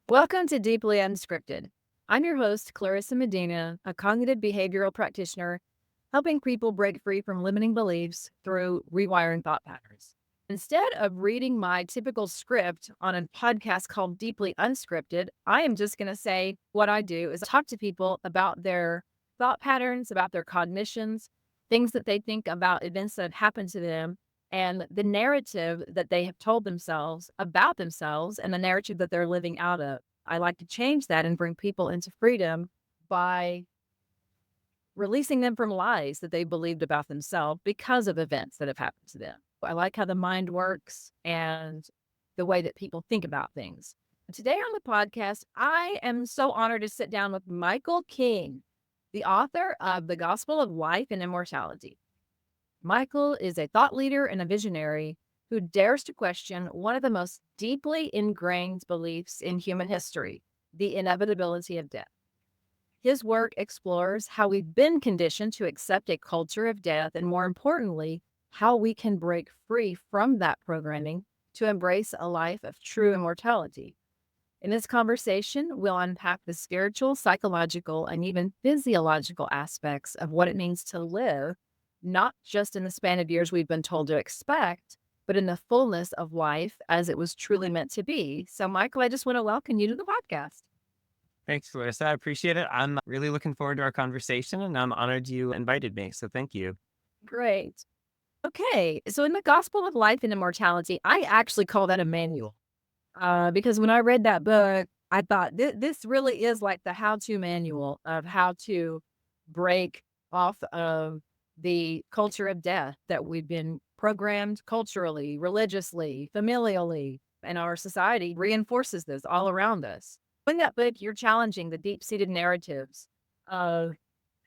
Welcome to Deeply Unscripted. I'm your host, Clarissa Medina, a cognitive behavioral practitioner helping people break free from limiting beliefs through rewiring thought patterns. Instead of reading my typical script on a podcast called Deeply Unscripted, I am just going to say what I do is talk to people about their thought patterns, about their cognitions, things that they think about events that have happened to them, and the narrative that they have told themselves about themselves and the narrative that they're living out of. I like to change that and bring people into freedom by releasing them from lies that they believed about themselves because of events that have happened to them. I like how the mind works and the way that people think about things. Today on the podcast, I am so honored to sit down with Michael King, the author of The Gospel of Life and Immortality. Michael is a thought leader and a visionary who dares to question one of the most deeply ingrained beliefs in human history, the inevitability of death. His work explores how we've been conditioned to accept a culture of death, and more importantly, how we can break free from that programming to embrace a life of true immortality. In this conversation, we'll unpack the spiritual, psychological, and even physiological aspects of what it means to live, not just in the span of years we've been told to expect, but in the fullness of life as it was truly meant to be. So, Michael, I just want to welcome you to the podcast. Thanks, Larissa. I appreciate it. I'm really looking forward to our conversation, and I'm honored you invited me. So thank you. Great. Okay. So, in the Gospel of Life and Immortality, I actually call that a manual because when I read that book, I thought this really is like the how to manual of how to break off of the culture of death that we've been programmed culturally, religiously, familially, and our society reinforces this all around us. In that book, you're challenging the deep seated narratives of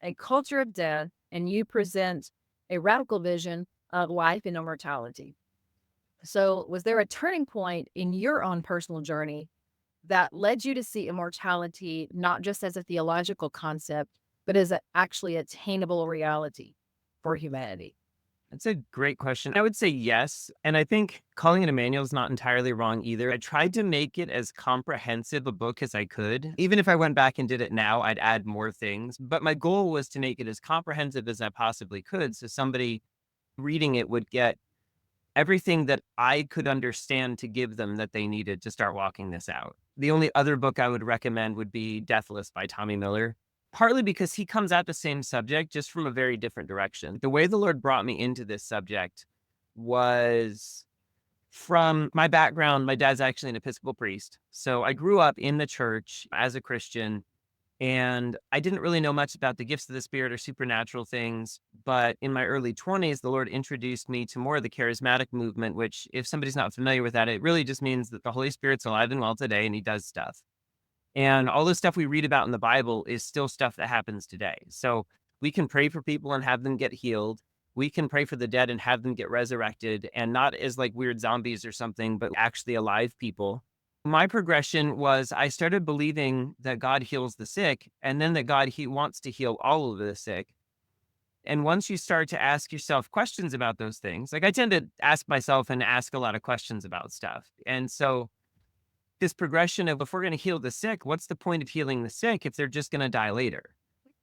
a culture of death, and you present a radical vision of life and immortality. So, was there a turning point in your own personal journey that led you to see immortality not just as a theological concept, but as a actually attainable reality for humanity? That's a great question. I would say yes. And I think calling it a manual is not entirely wrong either. I tried to make it as comprehensive a book as I could. Even if I went back and did it now, I'd add more things. But my goal was to make it as comprehensive as I possibly could. So somebody reading it would get everything that I could understand to give them that they needed to start walking this out. The only other book I would recommend would be Deathless by Tommy Miller, partly because he comes at the same subject just from a very different direction. The way the Lord brought me into this subject was from my background. My dad's actually an Episcopal priest. So I grew up in the church as a Christian, and I didn't really know much about the gifts of the Spirit or supernatural things. But in my early 20s, the Lord introduced me to more of the charismatic movement, which, if somebody's not familiar with that, it really just means that the Holy Spirit's alive and well today and he does stuff. And all the stuff we read about in the Bible is still stuff that happens today. So we can pray for people and have them get healed. We can pray for the dead and have them get resurrected, and not as like weird zombies or something, but actually alive people. My progression was I started believing that God heals the sick, and then that he wants to heal all of the sick. And once you start to ask yourself questions about those things, like I tend to ask myself and ask a lot of questions about stuff. And so this progression of, if we're going to heal the sick, what's the point of healing the sick if they're just going to die later?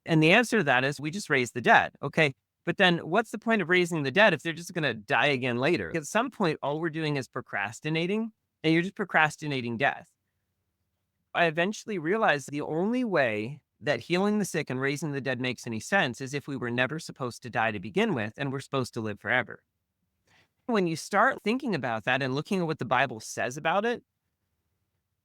And the answer to that is we just raise the dead. Okay. But then what's the point of raising the dead if they're just going to die again later? At some point, all we're doing is procrastinating, and you're just procrastinating death. I eventually realized the only way that healing the sick and raising the dead makes any sense is if we were never supposed to die to begin with and we're supposed to live forever. When you start thinking about that and looking at what the Bible says about it,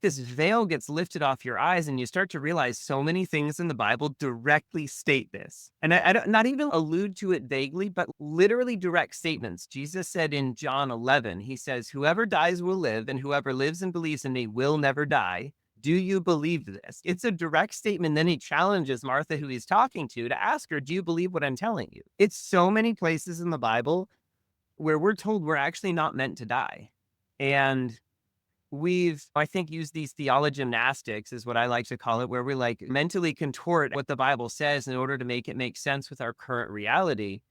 this veil gets lifted off your eyes and you start to realize so many things in the Bible directly state this. And I don't, not even allude to it vaguely, but literally direct statements. Jesus said in John 11, he says, "Whoever dies will live, and whoever lives and believes in me will never die. Do you believe this?" It's a direct statement. Then he challenges Martha, who he's talking to ask her, "Do you believe what I'm telling you?" It's so many places in the Bible where we're told we're actually not meant to die. And we've, I think, used these theology gymnastics, is what I like to call it, where we like mentally contort what the Bible says in order to make it make sense with our current reality,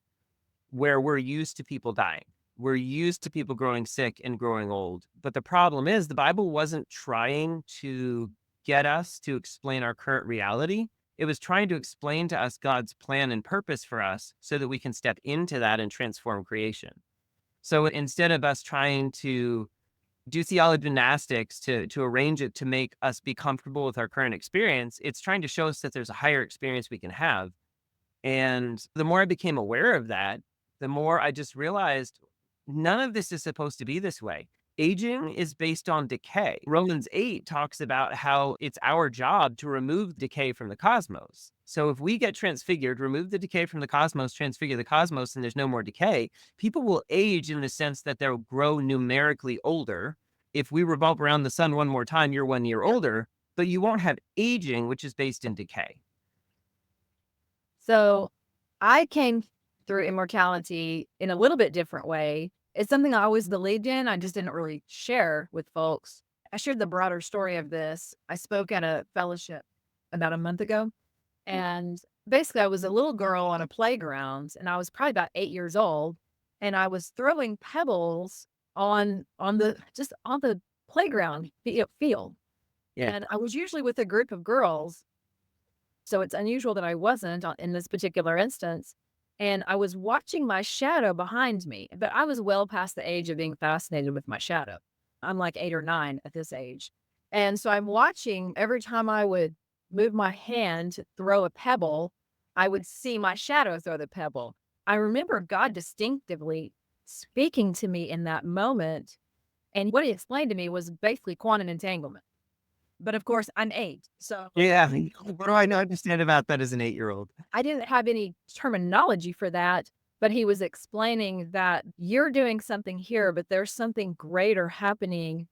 where we're used to people dying. We're used to people growing sick and growing old. But the problem is the Bible wasn't trying to get us to explain our current reality. It was trying to explain to us God's plan and purpose for us so that we can step into that and transform creation. So instead of us trying to do theology gymnastics to arrange it to make us be comfortable with our current experience, it's trying to show us that there's a higher experience we can have. And the more I became aware of that, the more I just realized none of this is supposed to be this way. Aging is based on decay. Romans 8 talks about how it's our job to remove decay from the cosmos. So if we get transfigured, remove the decay from the cosmos, transfigure the cosmos, and there's no more decay, people will age in the sense that they'll grow numerically older. If we revolve around the sun one more time, you're 1 year older, but you won't have aging, which is based in decay. So I came through immortality in a little bit different way. It's something I always believed in. I just didn't really share with folks. I shared the broader story of this. I spoke at a fellowship about a month ago. And basically, I was a little girl on a playground, and I was probably about 8 years old. And I was throwing pebbles on the just on the playground field. Yeah. And I was usually with a group of girls, so it's unusual that I wasn't in this particular instance. And I was watching my shadow behind me, but I was well past the age of being fascinated with my shadow. I'm like 8 or 9 at this age. And so I'm watching every time I would move my hand to throw a pebble, I would see my shadow throw the pebble. I remember God distinctively speaking to me in that moment. And what he explained to me was basically quantum entanglement. But of course, I'm 8. So Yeah. What do I know understand about that as an 8-year-old? I didn't have any terminology for that, but he was explaining that you're doing something here, but there's something greater happening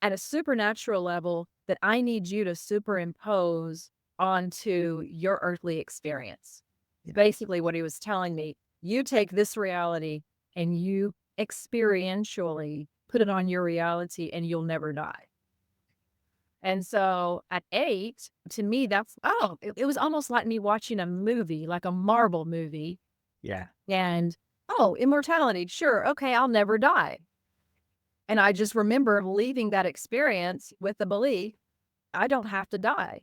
at a supernatural level that I need you to superimpose onto your earthly experience. Yeah. Basically, what he was telling me, you take this reality and you experientially put it on your reality and you'll never die. And so at 8, to me, it was almost like me watching a movie, like a Marvel movie. Yeah. And, oh, immortality. Sure. Okay. I'll never die. And I just remember leaving that experience with the belief I don't have to die.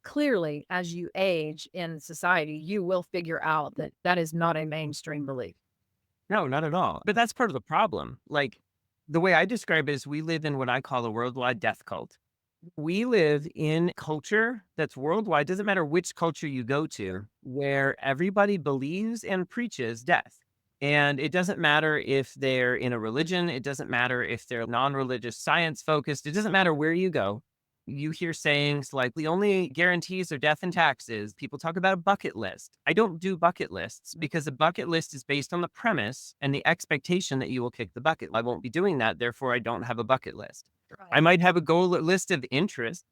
Clearly, as you age in society, you will figure out that that is not a mainstream belief. No, not at all. But that's part of the problem. Like the way I describe it is we live in what I call a worldwide death cult. We live in culture that's worldwide, doesn't matter which culture you go to, where everybody believes and preaches death. And it doesn't matter if they're in a religion, it doesn't matter if they're non religious, science focused, it doesn't matter where you go. You hear sayings like the only guarantees are death and taxes. People talk about a bucket list. I don't do bucket lists because a bucket list is based on the premise and the expectation that you will kick the bucket. I won't be doing that. Therefore, I don't have a bucket list. I Right. might have a goal list of interest,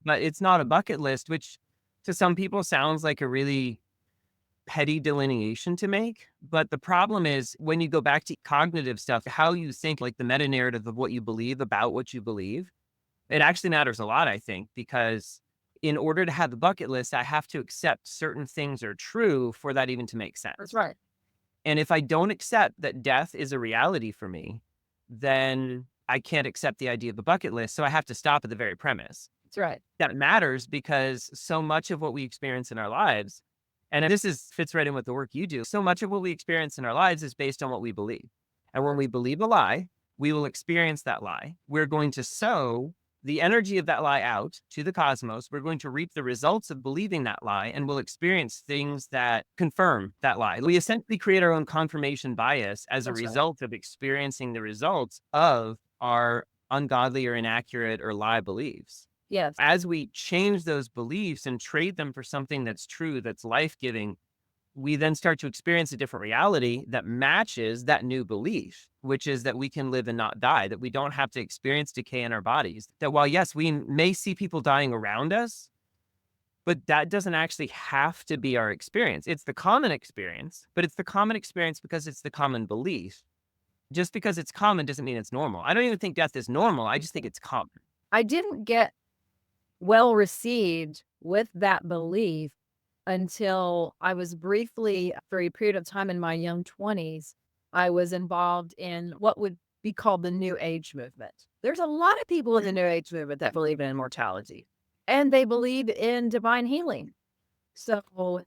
but it's not a bucket list, which to some people sounds like a really petty delineation to make. But the problem is when you go back to cognitive stuff, how you think, like the meta narrative of what you believe about what you believe, it actually matters a lot, I think, because in order to have the bucket list, I have to accept certain things are true for that even to make That's sense. right. And if I don't accept that death is a reality for me, then I can't accept the idea of the bucket list. So I have to stop at the very premise. That's right. That matters because so much of what we experience in our lives, and this is fits right in with the work you do, so much of what we experience in our lives is based on what we believe. And when we believe a lie, we will experience that lie. We're going to sow the energy of that lie out to the cosmos. We're going to reap the results of believing that lie, and we'll experience things that confirm that lie. We essentially create our own confirmation bias as a That's right. result of experiencing the results of our ungodly or inaccurate or lie beliefs. Yes. As we change those beliefs and trade them for something that's true, that's life giving, we then start to experience a different reality that matches that new belief, which is that we can live and not die, that we don't have to experience decay in our bodies. That while, yes, we may see people dying around us, but that doesn't actually have to be our experience. It's the common experience, but it's the common experience because it's the common belief. Just because it's common doesn't mean it's normal. I don't even think death is normal. I just think it's common. I didn't get well received with that belief until I was briefly, for a period of time in my young 20s, I was involved in what would be called the New Age movement. There's a lot of people in the New Age movement that believe in immortality, and they believe in divine healing. So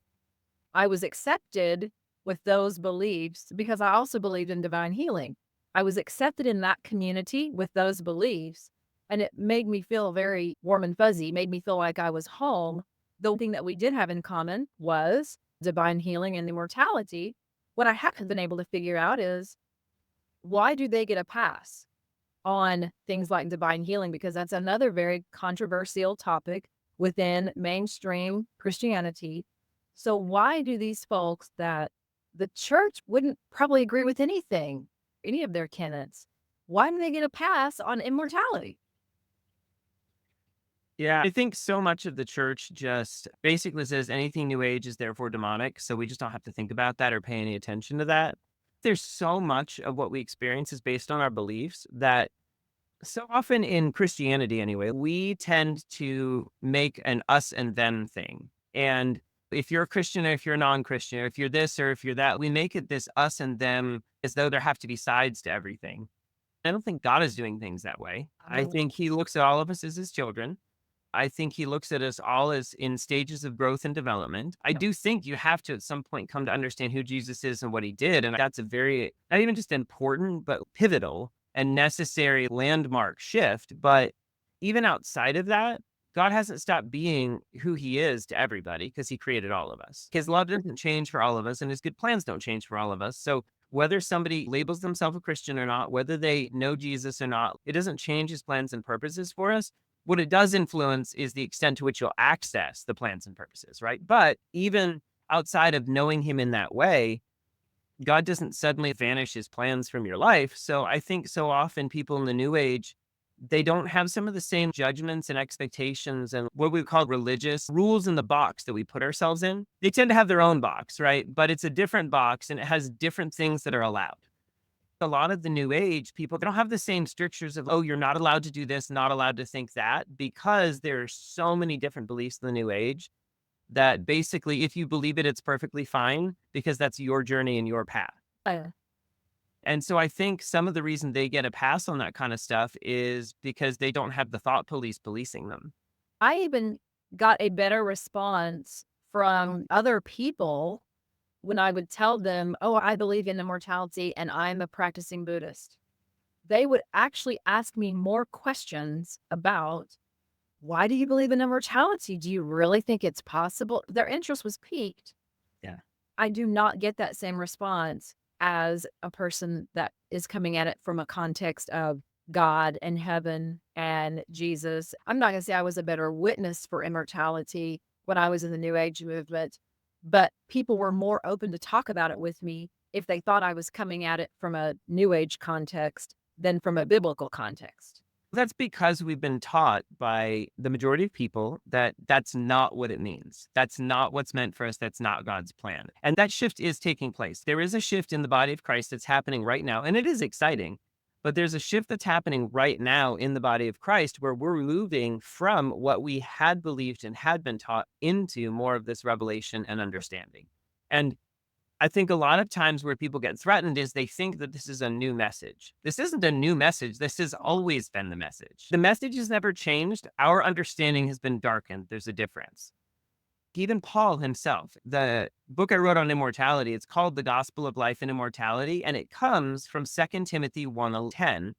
I was accepted with those beliefs because I also believed in divine healing. I was accepted in that community with those beliefs, and it made me feel very warm and fuzzy, made me feel like I was home. The thing that we did have in common was divine healing and immortality. What I haven't been able to figure out is, why do they get a pass on things like divine healing? Because that's another very controversial topic within mainstream Christianity. So why do these folks that the church wouldn't probably agree with anything, any of their tenets, why do they get a pass on immortality? Yeah, I think so much of the church just basically says anything new age is therefore demonic. So we just don't have to think about that or pay any attention to that. There's so much of what we experience is based on our beliefs that so often in Christianity, anyway, we tend to make an us and them thing. And if you're a Christian or if you're a non Christian, or if you're this or if you're that, we make it this us and them as though there have to be sides to everything. I don't think God is doing things that way. I Oh, think he looks at all of us as his children. I think he looks at us all as in stages of growth and development. I yeah. do think you have to at some point come to understand who Jesus is and what he did. And that's a very, not even just important, but pivotal and necessary landmark shift. But even outside of that, God hasn't stopped being who he is to everybody because he created all of us. His love doesn't change for all of us and his good plans don't change for all of us. So whether somebody labels themselves a Christian or not, whether they know Jesus or not, it doesn't change his plans and purposes for us. What it does influence is the extent to which you'll access the plans and purposes, right? But even outside of knowing him in that way, God doesn't suddenly vanish his plans from your life. So I think so often people in the new age, they don't have some of the same judgments and expectations and what we call religious rules in the box that we put ourselves in. They tend to have their own box, right? But it's a different box and it has different things that are allowed. A lot of the new age people, they don't have the same strictures of, oh, you're not allowed to do this, not allowed to think that, because there are so many different beliefs in the new age that basically, if you believe it, it's perfectly fine because that's your journey and your path. Uh, And so I think some of the reason they get a pass on that kind of stuff is because they don't have the thought police policing them. I even got a better response from other people when I would tell them, "Oh, I believe in immortality and I'm a practicing Buddhist." They would actually ask me more questions about, "Why do you believe in immortality? Do you really think it's possible?" Their interest was piqued. Yeah. I do not get that same response as a person that is coming at it from a context of God and heaven and Jesus. I'm not gonna say I was a better witness for immortality when I was in the New Age movement, but people were more open to talk about it with me if they thought I was coming at it from a New Age context than from a biblical context. That's because we've been taught by the majority of people that that's not what it means. That's not what's meant for us. That's not God's plan. And that shift is taking place. There is a shift in the body of Christ that's happening right now, and it is exciting. But there's a shift that's happening right now in the body of Christ where we're moving from what we had believed and had been taught into more of this revelation and understanding. And I think a lot of times where people get threatened is they think that this is a new message. This isn't a new message. This has always been the message. The message has never changed. Our understanding has been darkened. There's a difference. Even Paul himself, the book I wrote on immortality, it's called The Gospel of Life Immortality, and it comes from 2 Timothy 1:10,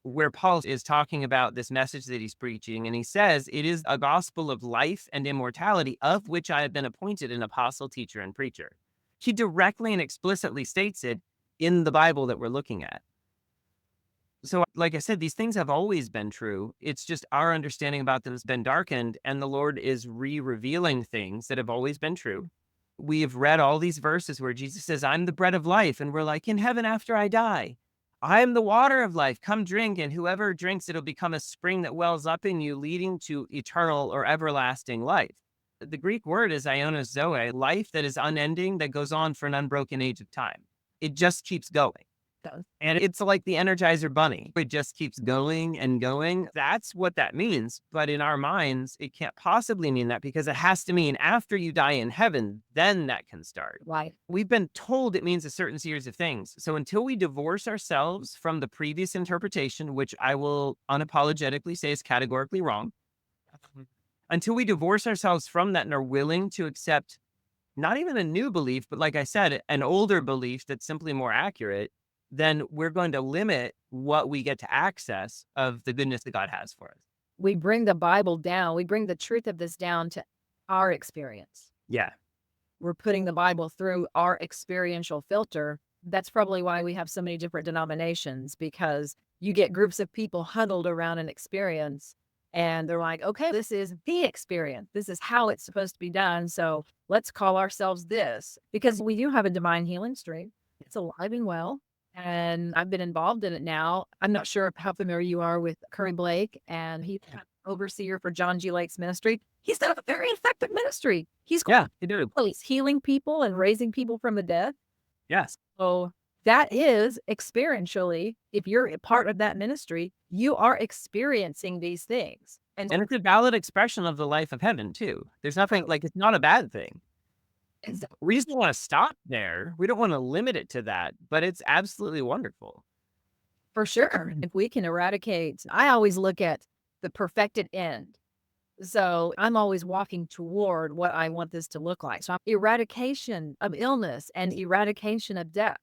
where Paul is talking about this message that he's preaching. And he says, it is a gospel of life and immortality, of which I have been appointed an apostle, teacher, and preacher. He directly and explicitly states it in the Bible that we're looking at. So, like I said, these things have always been true. It's just our understanding about them has been darkened, and the Lord is revealing things that have always been true. We have read all these verses where Jesus says, I'm the bread of life. And we're like, in heaven after I die, I am the water of life. Come drink, and whoever drinks, it'll become a spring that wells up in you, leading to eternal or everlasting life. The Greek word is ionos zoe, life that is unending, that goes on for an unbroken age of time. It just keeps going. And it's like the Energizer Bunny. It just keeps going and going. That's what that means. But in our minds, it can't possibly mean that because it has to mean after you die in heaven, then that can start. Right. We've been told it means a certain series of things. So until we divorce ourselves from the previous interpretation, which I will unapologetically say is categorically wrong, until we divorce ourselves from that and are willing to accept not even a new belief, but like I said, an older belief that's simply more accurate, then we're going to limit what we get to access of the goodness that God has for us. We bring the Bible down. We bring the truth of this down to our experience. Yeah. We're putting the Bible through our experiential filter. That's probably why we have so many different denominations, because you get groups of people huddled around an experience and they're like, okay, this is the experience. This is how it's supposed to be done. So let's call ourselves this, because we do have a divine healing stream. It's alive and well. And I've been involved in it now. I'm not sure how familiar you are with Curry Blake, and he's overseer for John G. Lake's ministry. He's done a very effective ministry. Yeah, you do. He's healing people and raising people from the dead. Yes. So that is experientially, if you're a part of that ministry, you are experiencing these things. And it's a valid expression of the life of heaven, too. There's nothing like it's not a bad thing. We just don't want to stop there. We don't want to limit it to that, but it's absolutely wonderful. For sure. If we can eradicate, I always look at the perfected end. So I'm always walking toward what I want this to look like. So eradication of illness and eradication of death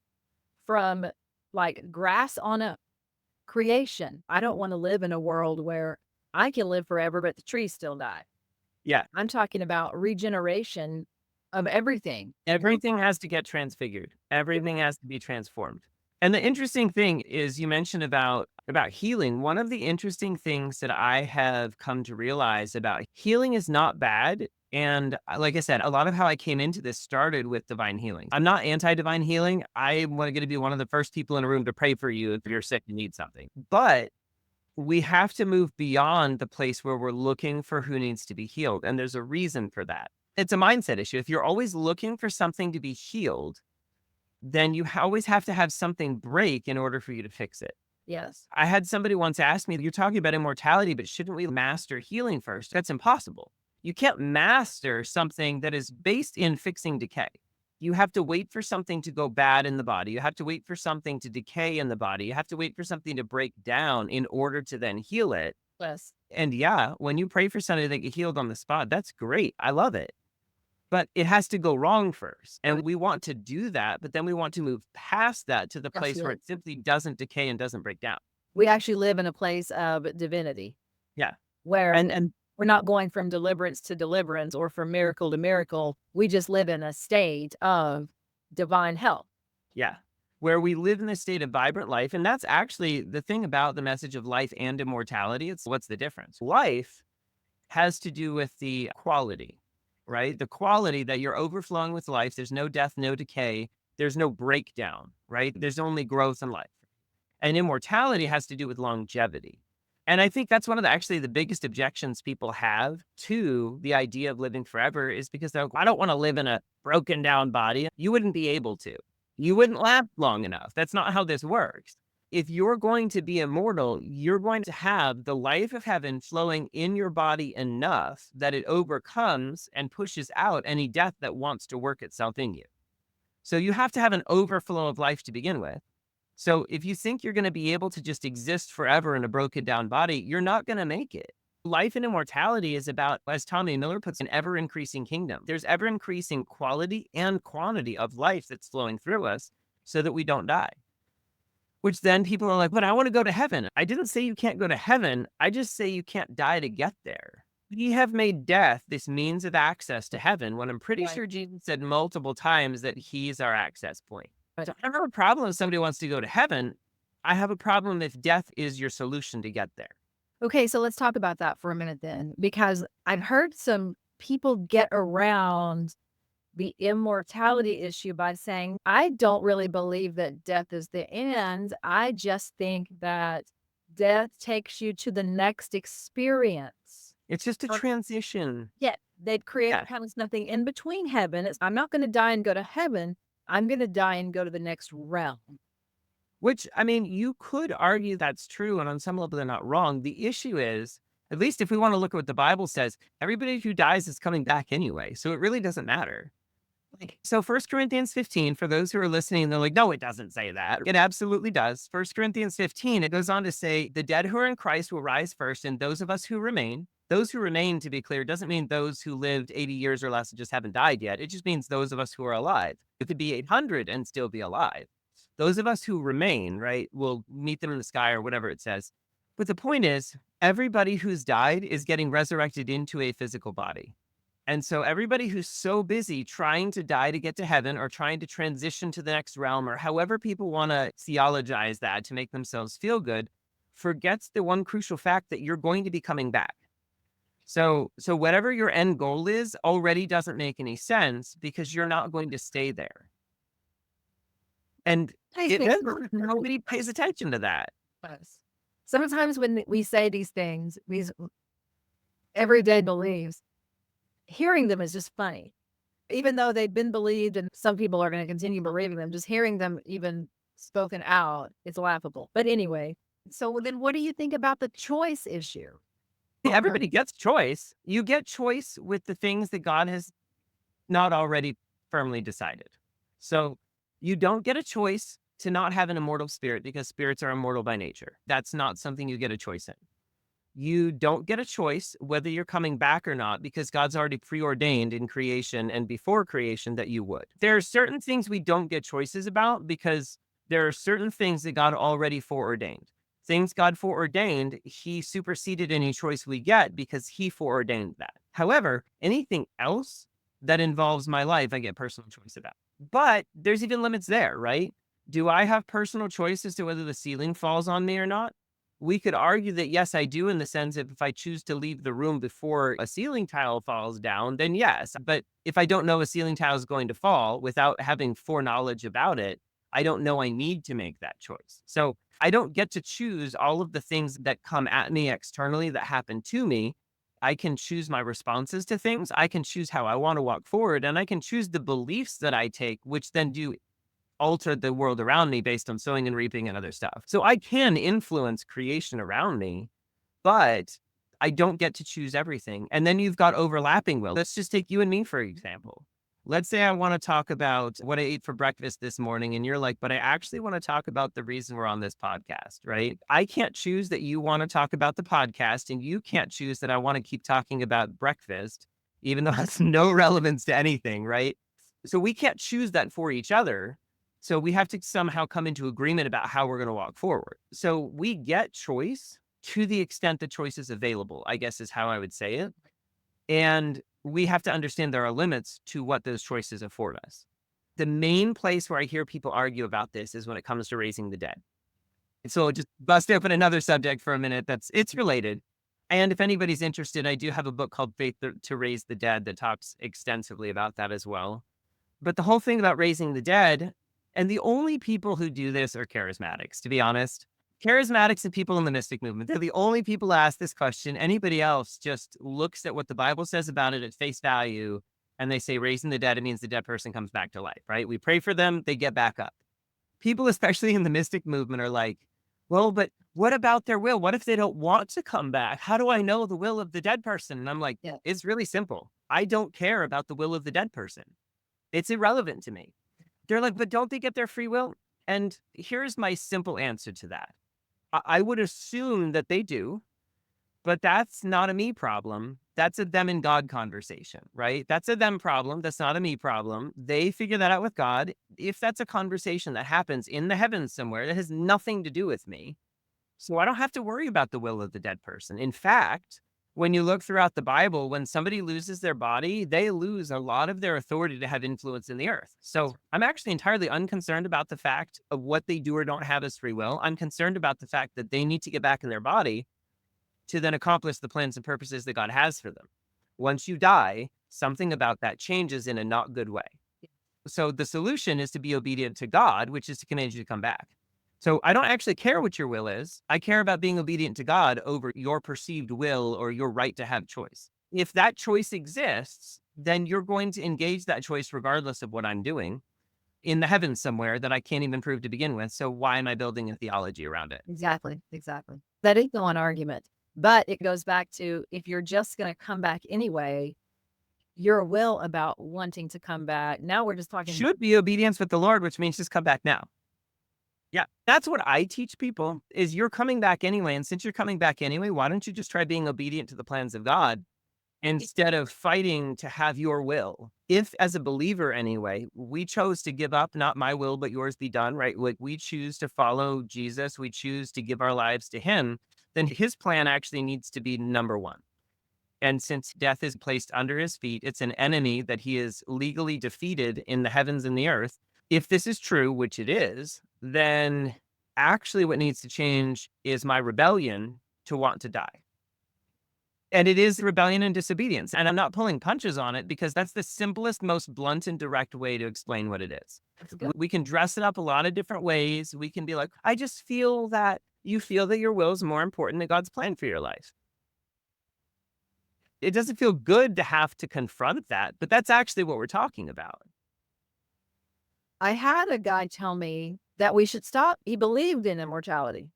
from like grass on a creation. I don't want to live in a world where I can live forever, but the trees still die. Yeah. I'm talking about regeneration of everything. Everything has to get transfigured. Everything has to be transformed. And the interesting thing is you mentioned about healing. One of the interesting things that I have come to realize about healing is not bad. And like I said, a lot of how I came into this started with divine healing. I'm not anti-divine healing. I'm going to be one of the first people in a room to pray for you if you're sick and need something. But we have to move beyond the place where we're looking for who needs to be healed. And there's a reason for that. It's a mindset issue. If you're always looking for something to be healed, then you always have to have something break in order for you to fix it. Yes. I had somebody once ask me, you're talking about immortality, but shouldn't we master healing first? That's impossible. You can't master something that is based in fixing decay. You have to wait for something to go bad in the body. You have to wait for something to decay in the body. You have to wait for something to break down in order to then heal it. Yes. And yeah, when you pray for somebody that get healed on the spot, that's great. I love it. But it has to go wrong first. And we want to do that, but then we want to move past that to the place where it simply doesn't decay and doesn't break down. We actually live in a place of divinity. Yeah. Where and we're not going from deliverance to deliverance or from miracle to miracle. We just live in a state of divine health. Yeah. Where we live in a state of vibrant life. And that's actually the thing about the message of life and immortality. It's what's the difference? Life has to do with the quality, right? The quality that you're overflowing with life. There's no death, no decay. There's no breakdown, right? There's only growth in life. And immortality has to do with longevity. And I think that's one of actually the biggest objections people have to the idea of living forever is because they're like, I don't want to live in a broken down body. You wouldn't be able to. You wouldn't last long enough. That's not how this works. If you're going to be immortal, you're going to have the life of heaven flowing in your body enough that it overcomes and pushes out any death that wants to work itself in you. So you have to have an overflow of life to begin with. So if you think you're going to be able to just exist forever in a broken down body, you're not going to make it. Life and immortality is about, as Tommy Miller puts, an ever increasing kingdom. There's ever increasing quality and quantity of life that's flowing through us so that we don't die. Which then people are like, but I want to go to heaven. I didn't say you can't go to heaven. I just say you can't die to get there. We have made death this means of access to heaven when I'm pretty sure Jesus said multiple times that he's our access point. So I don't have a problem if somebody wants to go to heaven. I have a problem if death is your solution to get there. Okay, so let's talk about that for a minute then, because I've heard some people get around the immortality issue by saying, I don't really believe that death is the end. I just think that death takes you to the next experience. It's just a transition. Yeah, they've created kind of nothing in between heaven. I'm not going to die and go to heaven. I'm going to die and go to the next realm. Which, I mean, you could argue that's true, and on some level, they're not wrong. The issue is, at least if we want to look at what the Bible says, everybody who dies is coming back anyway. So it really doesn't matter. Like, so 1 Corinthians 15, for those who are listening, they're like, no, it doesn't say that. It absolutely does. 1 Corinthians 15, it goes on to say, the dead who are in Christ will rise first, and those of us who remain, those who remain, to be clear, doesn't mean those who lived 80 years or less and just haven't died yet. It just means those of us who are alive. It could be 800 and still be alive. Those of us who remain, right, will meet them in the sky or whatever it says. But the point is, everybody who's died is getting resurrected into a physical body. And so everybody who's so busy trying to die to get to heaven or trying to transition to the next realm or however people want to theologize that to make themselves feel good forgets the one crucial fact that you're going to be coming back. So whatever your end goal is already doesn't make any sense because you're not going to stay there. And I think nobody pays attention to that. us. Sometimes when we say these things, these everyday beliefs, hearing them is just funny. Even though they've been believed and some people are going to continue believing them, just hearing them even spoken out is laughable. But anyway, so then what do you think about the choice issue? Everybody gets choice. You get choice with the things that God has not already firmly decided. So you don't get a choice to not have an immortal spirit because spirits are immortal by nature. That's not something you get a choice in. You don't get a choice whether you're coming back or not because God's already preordained in creation and before creation that you would. There are certain things we don't get choices about because there are certain things that God already foreordained. Things God foreordained, he superseded any choice we get because he foreordained that. However, anything else that involves my life, I get personal choice about. But there's even limits there, right? Do I have personal choice as to whether the ceiling falls on me or not? We could argue that, yes, I do, in the sense of if I choose to leave the room before a ceiling tile falls down, then yes. But if I don't know a ceiling tile is going to fall without having foreknowledge about it, I don't know I need to make that choice. So I don't get to choose all of the things that come at me externally that happen to me. I can choose my responses to things. I can choose how I want to walk forward, and I can choose the beliefs that I take, which then do alter the world around me based on sowing and reaping and other stuff. So I can influence creation around me, but I don't get to choose everything. And then you've got overlapping will. Let's just take you and me, for example. Let's say I want to talk about what I ate for breakfast this morning, and you're like, but I actually want to talk about the reason we're on this podcast, right? I can't choose that you want to talk about the podcast, and you can't choose that I want to keep talking about breakfast, even though that's no relevance to anything, right? So we can't choose that for each other. So we have to somehow come into agreement about how we're going to walk forward. So we get choice to the extent the choice is available, I guess is how I would say it. And we have to understand there are limits to what those choices afford us. The main place where I hear people argue about this is when it comes to raising the dead. And so just bust open another subject for a minute it's related. And if anybody's interested, I do have a book called Faith to Raise the Dead that talks extensively about that as well. But the whole thing about raising the dead, and the only people who do this are charismatics, to be honest. Charismatics and people in the mystic movement, they're the only people who ask this question. Anybody else just looks at what the Bible says about it at face value, and they say raising the dead, it means the dead person comes back to life, right? We pray for them, they get back up. People, especially in the mystic movement, are like, well, but what about their will? What if they don't want to come back? How do I know the will of the dead person? And I'm like, Yeah. it's really simple. I don't care about the will of the dead person. It's irrelevant to me. They're like, but don't they get their free will? And here's my simple answer to that. I would assume that they do, but that's not a me problem. That's a them and God conversation, right? That's a them problem. That's not a me problem. They figure that out with God. If that's a conversation that happens in the heavens somewhere, that has nothing to do with me. So I don't have to worry about the will of the dead person. In fact, when you look throughout the Bible, when somebody loses their body, they lose a lot of their authority to have influence in the earth. So I'm actually entirely unconcerned about the fact of what they do or don't have as free will. I'm concerned about the fact that they need to get back in their body to then accomplish the plans and purposes that God has for them. Once you die, something about that changes in a not good way. So the solution is to be obedient to God, which is to command you to come back. So I don't actually care what your will is. I care about being obedient to God over your perceived will or your right to have choice. If that choice exists, then you're going to engage that choice regardless of what I'm doing. in the heavens somewhere that I can't even prove to begin with. So why am I building a theology around it? Exactly, exactly. That is no an argument, but it goes back to if you're just gonna come back anyway, your will about wanting to come back. Now we're just talking. Should be obedience with the Lord, which means just come back now. Yeah, that's what I teach people is you're coming back anyway. And since you're coming back anyway, why don't you just try being obedient to the plans of God instead of fighting to have your will? If as a believer anyway, we chose to give up, not my will, but yours be done, right? Like we choose to follow Jesus, we choose to give our lives to him, then his plan actually needs to be number one. And since death is placed under his feet, it's an enemy that he is legally defeated in the heavens and the earth. If this is true, which it is, then actually what needs to change is my rebellion to want to die. And it is rebellion and disobedience. And I'm not pulling punches on it because that's the simplest, most blunt and direct way to explain what it is. That's good. We can dress it up a lot of different ways. We can be like, I just feel that you feel that your will is more important than God's plan for your life. It doesn't feel good to have to confront that, but that's actually what we're talking about. I had a guy tell me that we should stop. He believed in immortality,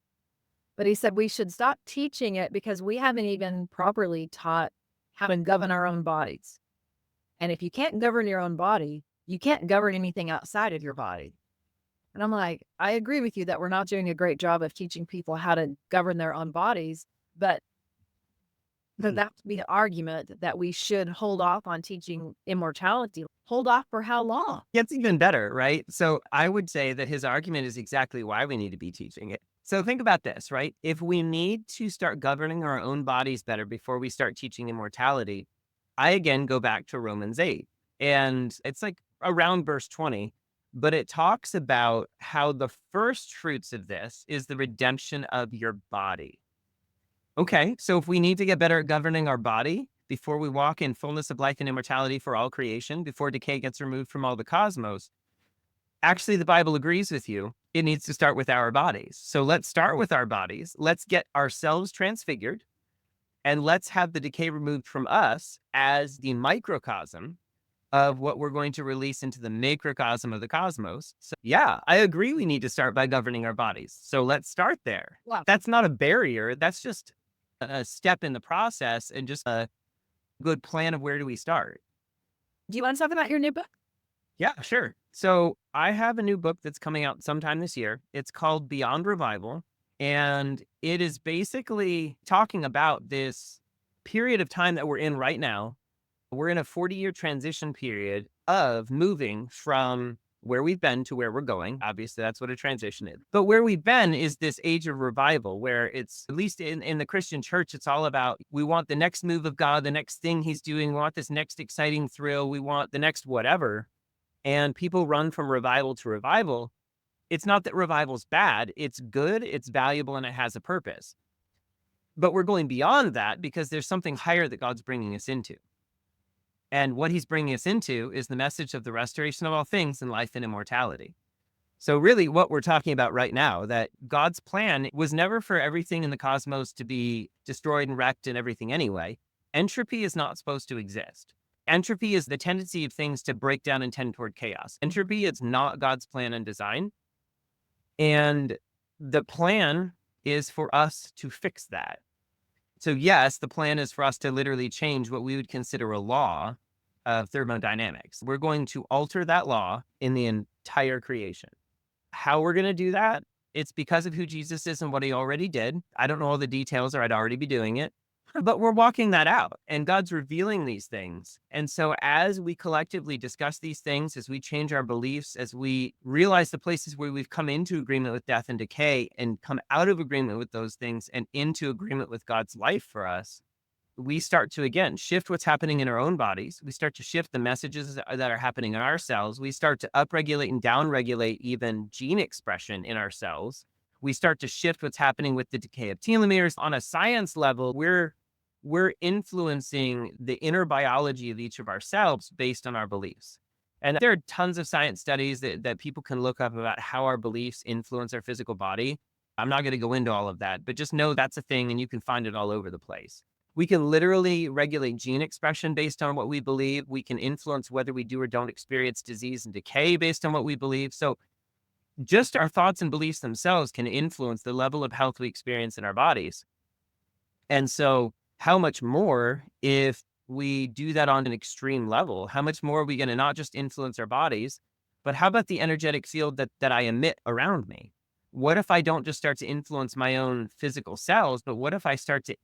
but he said we should stop teaching it because we haven't even properly taught how to govern our own bodies. And if you can't govern your own body, you can't govern anything outside of your body. And I'm like, I agree with you that we're not doing a great job of teaching people how to govern their own bodies, but that would be the argument that we should hold off on teaching immortality. Hold off for how long? Gets even better, right? So I would say that his argument is exactly why we need to be teaching it. So think about this, right? If we need to start governing our own bodies better before we start teaching immortality, I again go back to Romans 8. And it's like around verse 20, but it talks about how the first fruits of this is the redemption of your body. Okay, so if we need to get better at governing our body before we walk in fullness of life and immortality for all creation, before decay gets removed from all the cosmos, actually, the Bible agrees with you. It needs to start with our bodies. So let's start with our bodies. Let's get ourselves transfigured and let's have the decay removed from us as the microcosm of what we're going to release into the macrocosm of the cosmos. So, yeah, I agree. We need to start by governing our bodies. So let's start there. Wow. That's not a barrier. That's just a step in the process and just a good plan of where do we start. Do you want to talk about your new book? Yeah, sure. So I have a new book that's coming out sometime this year. It's called Beyond Revival. And it is basically talking about this period of time that we're in right now. We're in a 40-year transition period of moving from where we've been to where we're going. Obviously, that's what a transition is. But where we've been is this age of revival, where it's, at least in the Christian church, it's all about, we want the next move of God, the next thing he's doing. We want this next exciting thrill. We want the next whatever. And people run from revival to revival. It's not that revival's bad. It's good, it's valuable, and it has a purpose. But we're going beyond that because there's something higher that God's bringing us into. And what he's bringing us into is the message of the restoration of all things in life and immortality. So really what we're talking about right now, that God's plan was never for everything in the cosmos to be destroyed and wrecked and everything anyway. Entropy is not supposed to exist. Entropy is the tendency of things to break down and tend toward chaos. Entropy is not God's plan and design. And the plan is for us to fix that. So yes, the plan is for us to literally change what we would consider a law of thermodynamics. We're going to alter that law in the entire creation. How we're going to do that? It's because of who Jesus is and what he already did. I don't know all the details or I'd already be doing it, but we're walking that out and God's revealing these things. And so as we collectively discuss these things, as we change our beliefs, as we realize the places where we've come into agreement with death and decay and come out of agreement with those things and into agreement with God's life for us, we start to, again, shift what's happening in our own bodies. We start to shift the messages that are happening in our cells. We start to upregulate and downregulate even gene expression in our cells. We start to shift what's happening with the decay of telomeres. On a science level, we're influencing the inner biology of each of our cells based on our beliefs. And there are tons of science studies that people can look up about how our beliefs influence our physical body. I'm not going to go into all of that, but just know that's a thing and you can find it all over the place. We can literally regulate gene expression based on what we believe. We can influence whether we do or don't experience disease and decay based on what we believe. So just our thoughts and beliefs themselves can influence the level of health we experience in our bodies. And so how much more if we do that on an extreme level? How much more are we going to not just influence our bodies, but how about the energetic field that I emit around me? What if I don't just start to influence my own physical cells, but what if I start to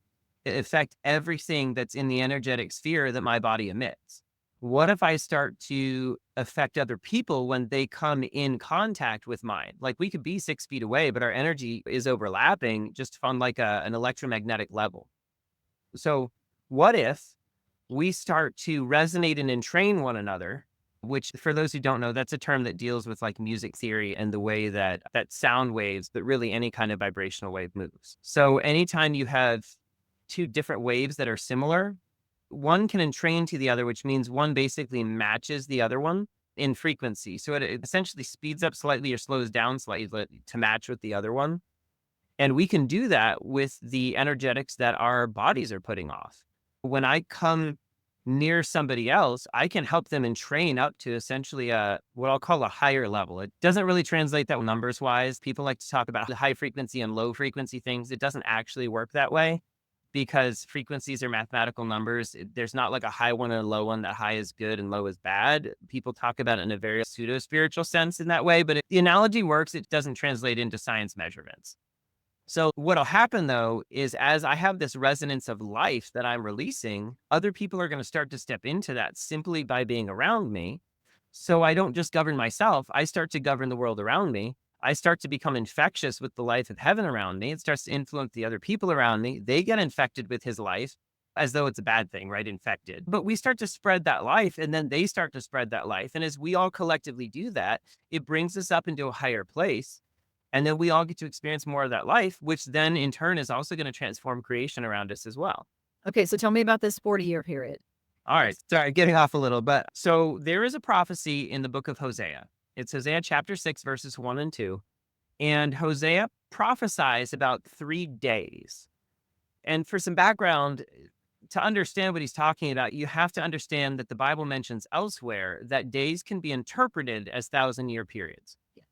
affect everything that's in the energetic sphere that my body emits? What if I start to affect other people when they come in contact with mine? Like we could be 6 feet away, but our energy is overlapping just on like an electromagnetic level. So what if we start to resonate and entrain one another, which for those who don't know, that's a term that deals with like music theory and the way that sound waves, but really any kind of vibrational wave moves. So anytime you have two different waves that are similar, one can entrain to the other, which means one basically matches the other one in frequency. So it essentially speeds up slightly or slows down slightly to match with the other one. And we can do that with the energetics that our bodies are putting off. When I come near somebody else, I can help them and train up to essentially what I'll call a higher level. It doesn't really translate that numbers wise. People like to talk about the high frequency and low frequency things. It doesn't actually work that way because frequencies are mathematical numbers. There's not like a high one and a low one. That high is good and low is bad. People talk about it in a very pseudo spiritual sense in that way, but the analogy works. It doesn't translate into science measurements. So what'll happen though is as I have this resonance of life that I'm releasing, other people are going to start to step into that simply by being around me. So I don't just govern myself, I start to govern the world around me. I start to become infectious with the life of heaven around me. It starts to influence the other people around me. They get infected with his life as though it's a bad thing, right? Infected. But we start to spread that life and then they start to spread that life. And as we all collectively do that, it brings us up into a higher place. And then we all get to experience more of that life, which then in turn is also going to transform creation around us as well. Okay, so tell me about this 40-year period. All right. Sorry, getting off a little, but so there is a prophecy in the book of Hosea. It's Hosea chapter 6, verses 1 and 2. And Hosea prophesies about 3 days. And for some background, to understand what he's talking about, you have to understand that the Bible mentions elsewhere that days can be interpreted as 1,000-year periods. Yeah.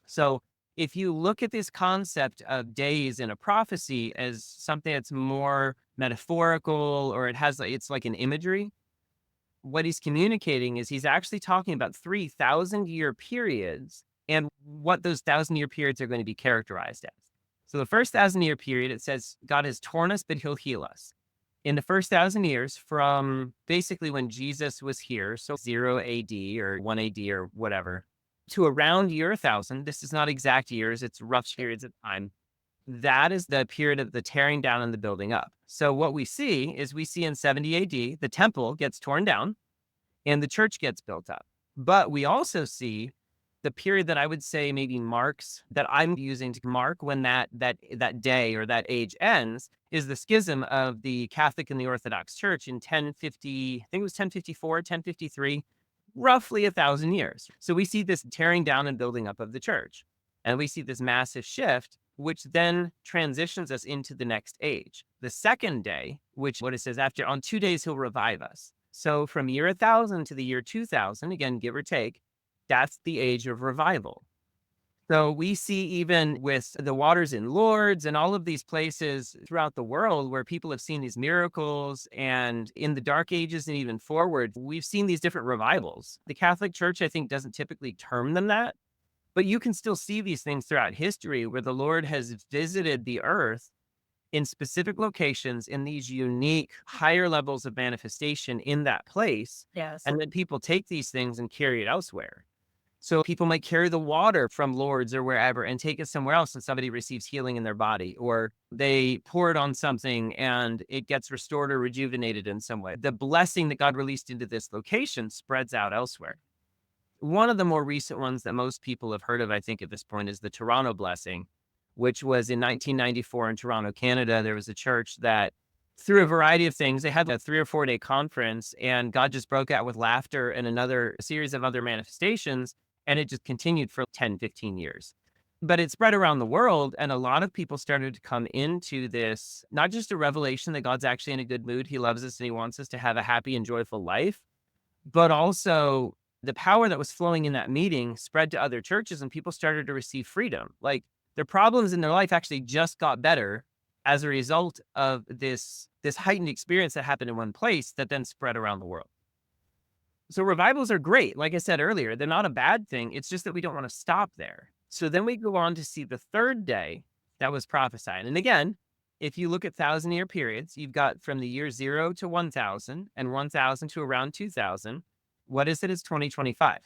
So if you look at this concept of days in a prophecy as something that's more metaphorical or it's like an imagery, what he's communicating is he's actually talking about 3,000-year periods and what those 1,000-year periods are going to be characterized as. So the first 1,000-year period, it says God has torn us, but he'll heal us. In the first 1,000 years from basically when Jesus was here, so 0 AD or 1 AD or whatever, to around year 1,000, this is not exact years, it's rough periods of time. That is the period of the tearing down and the building up. So what we see is we see in 70 AD, the temple gets torn down and the church gets built up. But we also see the period that I would say maybe marks that I'm using to mark when that day or that age ends is the schism of the Catholic and the Orthodox Church in 1050, I think it was 1054, 1053, roughly 1,000 years. So we see this tearing down and building up of the church. And we see this massive shift, which then transitions us into the next age. The second day, which what it says after, on 2 days, he'll revive us. So from year 1,000 to the year 2,000, again, give or take, that's the age of revival. So we see even with the waters in Lourdes and all of these places throughout the world where people have seen these miracles, and in the dark ages and even forward, we've seen these different revivals. The Catholic Church, I think, doesn't typically term them that, but you can still see these things throughout history where the Lord has visited the earth in specific locations in these unique higher levels of manifestation in that place. Yes. And then people take these things and carry it elsewhere. So people might carry the water from Lourdes or wherever and take it somewhere else and somebody receives healing in their body, or they pour it on something and it gets restored or rejuvenated in some way. The blessing that God released into this location spreads out elsewhere. One of the more recent ones that most people have heard of, I think at this point, is the Toronto blessing, which was in 1994 in Toronto, Canada. There was a church that through a variety of things, they had a 3 or 4 day conference and God just broke out with laughter and another series of other manifestations. And it just continued for 10, 15 years. But it spread around the world, and a lot of people started to come into this, not just a revelation that God's actually in a good mood, he loves us and he wants us to have a happy and joyful life, but also the power that was flowing in that meeting spread to other churches and people started to receive freedom. Like their problems in their life actually just got better as a result of this heightened experience that happened in one place that then spread around the world. So revivals are great. Like I said earlier, they're not a bad thing. It's just that we don't want to stop there. So then we go on to see the third day that was prophesied. And again, if you look at 1,000-year periods, you've got from the year 0 to 1,000 and 1,000 to around 2,000. What is it? It's 2025.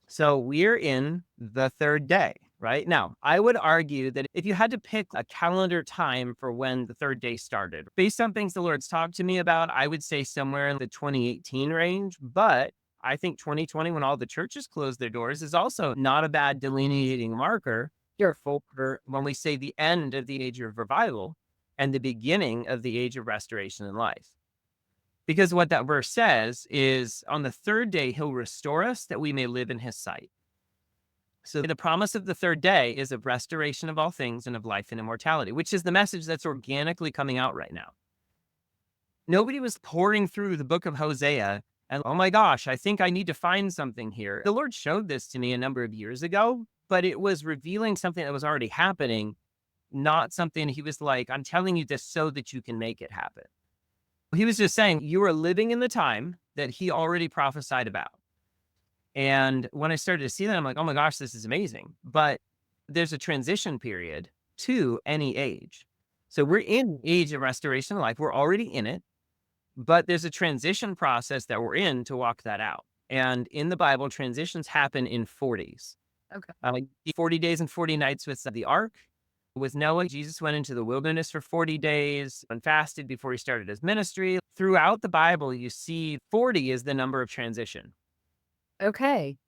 So we're in the third day, right? Now, I would argue that if you had to pick a calendar time for when the third day started, based on things the Lord's talked to me about, I would say somewhere in the 2018 range. But I think 2020, when all the churches closed their doors, is also not a bad delineating marker here for when we say the end of the age of revival and the beginning of the age of restoration in life. Because what that verse says is, on the third day, he'll restore us that we may live in his sight. So the promise of the third day is of restoration of all things and of life and immortality, which is the message that's organically coming out right now. Nobody was pouring through the book of Hosea and, oh my gosh, I think I need to find something here. The Lord showed this to me a number of years ago, but it was revealing something that was already happening, not something he was like, I'm telling you this so that you can make it happen. He was just saying, you are living in the time that he already prophesied about. And when I started to see that, I'm like, oh my gosh, this is amazing. But there's a transition period to any age. So we're in the age of restoration of life. We're already in it, but there's a transition process that we're in to walk that out. And in the Bible, transitions happen in 40s. Okay. Like 40 days and 40 nights with the ark. With Noah, Jesus went into the wilderness for 40 days and fasted before he started his ministry. Throughout the Bible, you see 40 is the number of transition. Okay.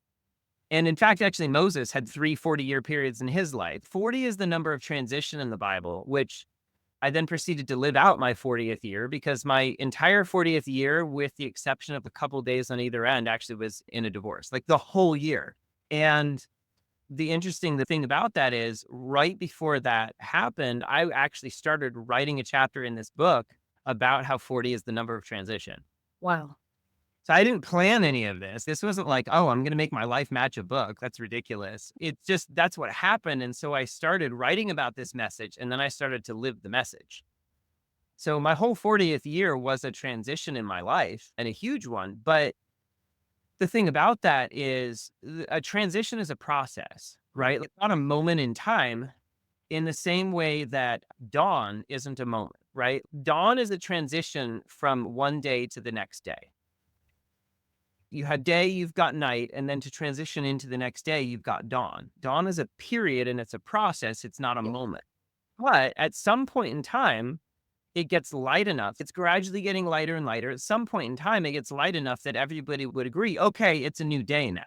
And in fact, actually, Moses had 3 40-year periods in his life. 40 is the number of transition in the Bible, which I then proceeded to live out my 40th year because my entire 40th year, with the exception of a couple days on either end, actually was in a divorce, like the whole year. And the interesting thing about that is right before that happened, I actually started writing a chapter in this book about how 40 is the number of transition. Wow. So I didn't plan any of this. This wasn't like, oh, I'm going to make my life match a book. That's ridiculous. It's just, that's what happened. And so I started writing about this message and then I started to live the message. So my whole 40th year was a transition in my life and a huge one. But the thing about that is a transition is a process, right? It's not a moment in time in the same way that dawn isn't a moment, right? Dawn is a transition from one day to the next day. You had day, you've got night, and then to transition into the next day, you've got dawn. Dawn is a period and it's a process. It's not a moment. But at some point in time, it gets light enough. It's gradually getting lighter and lighter. At some point in time, it gets light enough that everybody would agree, okay, it's a new day now.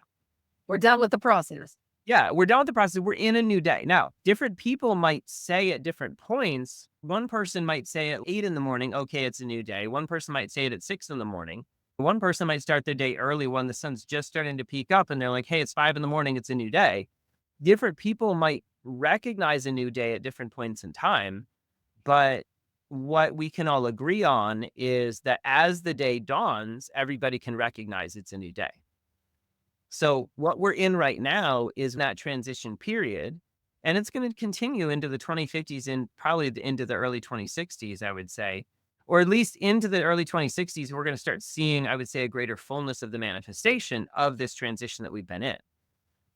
We're done with the process. Yeah, we're done with the process. We're in a new day. Now, different people might say at different points, one person might say at 8 in the morning, okay, it's a new day. One person might say it at 6 in the morning. One person might start their day early when the sun's just starting to peak up and they're like, hey, it's 5 in the morning. It's a new day. Different people might recognize a new day at different points in time. But what we can all agree on is that as the day dawns, everybody can recognize it's a new day. So what we're in right now is that transition period, and it's going to continue into the 2050s and probably into the early 2060s, I would say, or at least into the early 2060s, we're going to start seeing, I would say, a greater fullness of the manifestation of this transition that we've been in.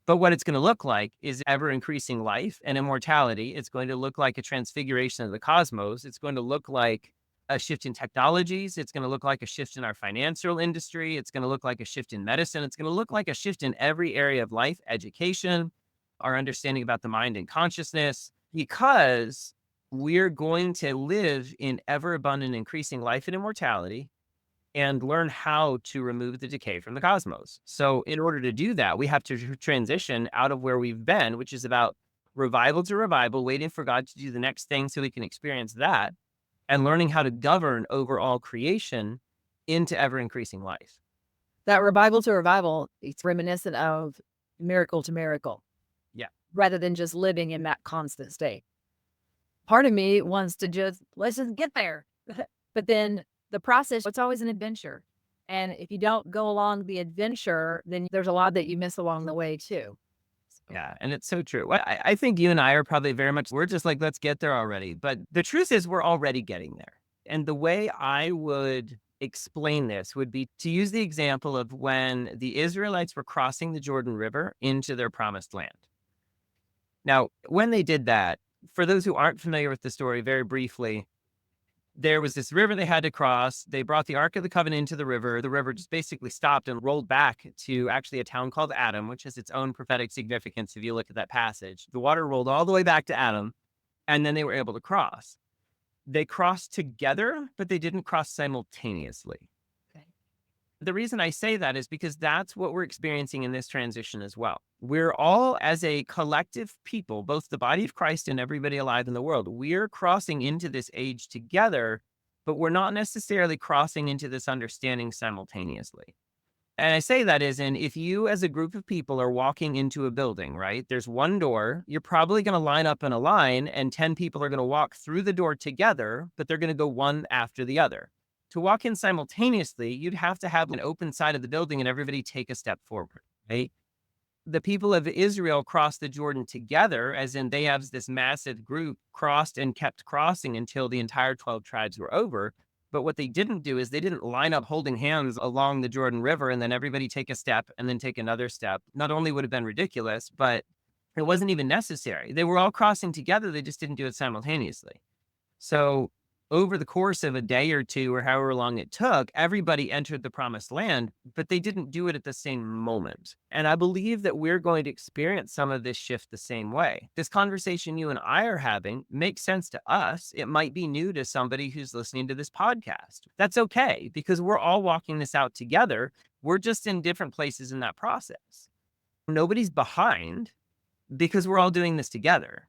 But what it's going to look like is ever increasing life and immortality. It's going to look like a transfiguration of the cosmos. It's going to look like a shift in technologies. It's going to look like a shift in our financial industry. It's going to look like a shift in medicine. It's going to look like a shift in every area of life, education, our understanding about the mind and consciousness, because we're going to live in ever abundant, increasing life and immortality and learn how to remove the decay from the cosmos. So in order to do that, we have to transition out of where we've been, which is about revival to revival, waiting for God to do the next thing so we can experience that, and learning how to govern over all creation into ever increasing life. That revival to revival, it's reminiscent of miracle to miracle. Yeah. rather than just living in that constant state. Part of me wants to just, let's just get there. But then the process, it's always an adventure. And if you don't go along the adventure, then there's a lot that you miss along the way too. So, Yeah, and it's so true. I think you and I are probably very much, we're just like, let's get there already. But the truth is, we're already getting there. And the way I would explain this would be to use the example of when the Israelites were crossing the Jordan River into their promised land. Now, when they did that, for those who aren't familiar with the story, very briefly, there was this river they had to cross. They brought the Ark of the Covenant into the river. The river just basically stopped and rolled back to actually a town called Adam, which has its own prophetic significance if you look at that passage. The water rolled all the way back to Adam, and then they were able to cross. They crossed together, but they didn't cross simultaneously. okay. The reason I say that is because that's what we're experiencing in this transition as well. We're all, as a collective people, both the body of Christ and everybody alive in the world, we're crossing into this age together, but we're not necessarily crossing into this understanding simultaneously. And I say that as in, if you as a group of people are walking into a building, right, there's one door, you're probably going to line up in a line and 10 people are going to walk through the door together, but they're going to go one after the other. To walk in simultaneously, you'd have to have an open side of the building and everybody take a step forward, right? The people of Israel crossed the Jordan together, as in they have this massive group crossed and kept crossing until the entire 12 tribes were over. But what they didn't do is they didn't line up holding hands along the Jordan River and then everybody take a step and then take another step. Not only would have been ridiculous, but it wasn't even necessary. They were all crossing together. They just didn't do it simultaneously. So over the course of a day or two or however long it took, everybody entered the promised land, but they didn't do it at the same moment. And I believe that we're going to experience some of this shift the same way. This conversation you and I are having makes sense to us. It might be new to somebody who's listening to this podcast. That's okay, because we're all walking this out together. We're just in different places in that process. Nobody's behind because we're all doing this together.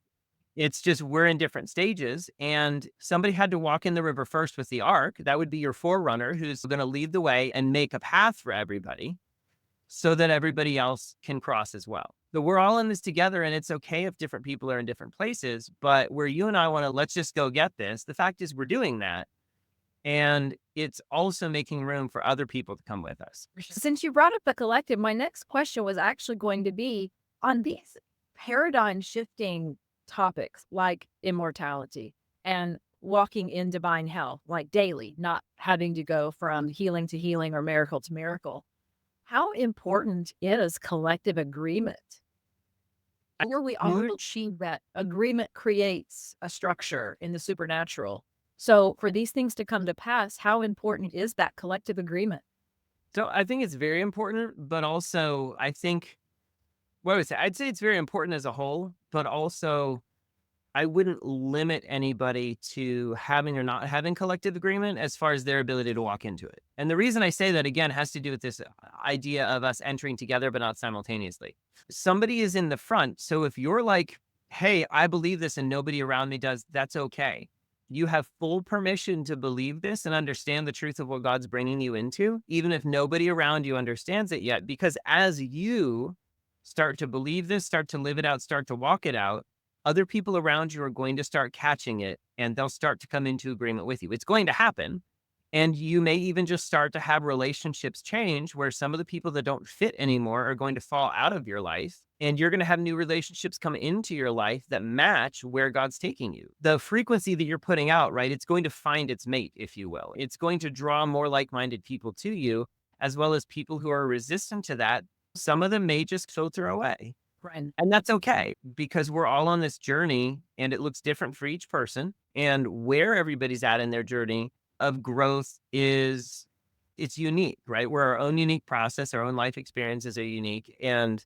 It's just we're in different stages, and somebody had to walk in the river first with the ark. That would be your forerunner who's going to lead the way and make a path for everybody so that everybody else can cross as well. So we're all in this together, and it's okay if different people are in different places, but where you and I want to, let's just go get this. The fact is we're doing that, and it's also making room for other people to come with us. Since you brought up the collective, my next question was actually going to be on these paradigm shifting topics like immortality and walking in divine health, like daily, not having to go from healing to healing or miracle to miracle. How important is collective agreement? Where we all achieve that agreement creates a structure in the supernatural. So for these things to come to pass, how important is that collective agreement? So I think it's very important, but also I think, what would I say? I'd say it's very important as a whole, but also I wouldn't limit anybody to having or not having collective agreement as far as their ability to walk into it. And the reason I say that again has to do with this idea of us entering together, but not simultaneously. Somebody is in the front. So if you're like, hey, I believe this and nobody around me does, that's okay. You have full permission to believe this and understand the truth of what God's bringing you into, even if nobody around you understands it yet. Because as you start to believe this, start to live it out, start to walk it out, other people around you are going to start catching it and they'll start to come into agreement with you. It's going to happen. And you may even just start to have relationships change where some of the people that don't fit anymore are going to fall out of your life. And you're going to have new relationships come into your life that match where God's taking you. The frequency that you're putting out, right? It's going to find its mate, if you will. It's going to draw more like-minded people to you, as well as people who are resistant to that. Some of them may just filter away. Right. And that's okay because we're all on this journey and it looks different for each person. And where everybody's at in their journey of growth is, it's unique, right? We're our own unique process, our own life experiences are unique. And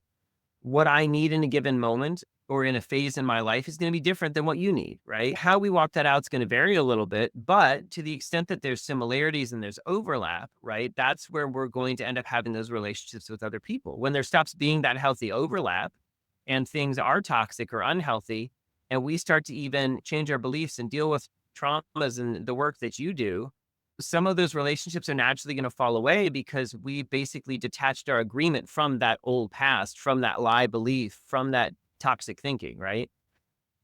what I need in a given moment or in a phase in my life is going to be different than what you need, right? How we walk that out is going to vary a little bit, but to the extent that there's similarities and there's overlap, right? That's where we're going to end up having those relationships with other people. When there stops being that healthy overlap and things are toxic or unhealthy, and we start to even change our beliefs and deal with traumas and the work that you do, some of those relationships are naturally going to fall away because we basically detached our agreement from that old past, from that lie belief, from that toxic thinking, right?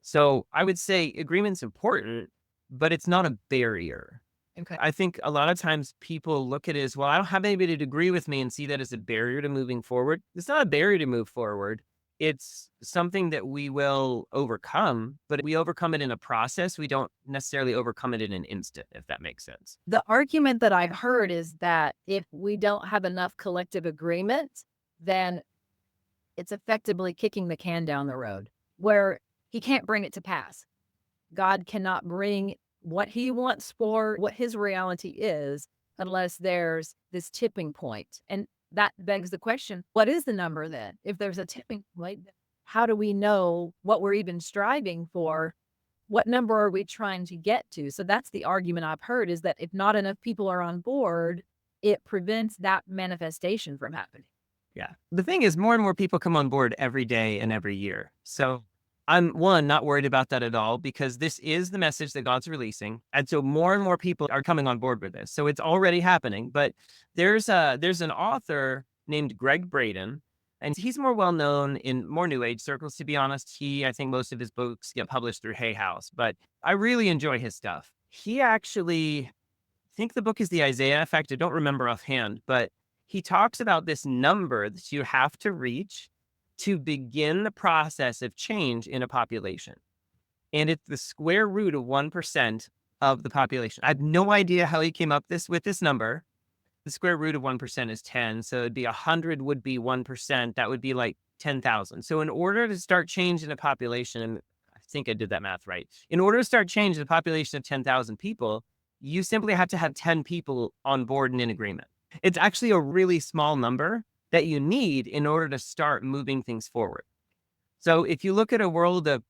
So I would say agreement's important, but it's not a barrier. Okay. I think a lot of times people look at it as, well, I don't have anybody to agree with me and see that as a barrier to moving forward. It's not a barrier to move forward. It's something that we will overcome, but we overcome it in a process. We don't necessarily overcome it in an instant, if that makes sense. The argument that I've heard is that if we don't have enough collective agreement, then it's effectively kicking the can down the road where he can't bring it to pass. God cannot bring what he wants for what his reality is unless there's this tipping point. And that begs the question, what is the number then? If there's a tipping point, how do we know what we're even striving for? What number are we trying to get to? So that's the argument I've heard, is that if not enough people are on board, it prevents that manifestation from happening. Yeah. The thing is, more and more people come on board every day and every year. So I'm not worried about that at all, because this is the message that God's releasing. And so more and more people are coming on board with this. So it's already happening. But there's an author named Greg Braden, and he's more well known in more new age circles, to be honest. I think most of his books get published through Hay House, but I really enjoy his stuff. He actually, I think the book is the Isaiah Effect. I don't remember offhand, but he talks about this number that you have to reach to begin the process of change in a population. And it's the square root of 1% of the population. I have no idea how he came up with this number. The square root of 1% is 10. So it'd be 100 would be 1%. That would be like 10,000. So in order to start change in a population, and I think I did that math right. In order to start change in a population of 10,000 people, you simply have to have 10 people on board and in agreement. It's actually a really small number that you need in order to start moving things forward. So if you look at a world of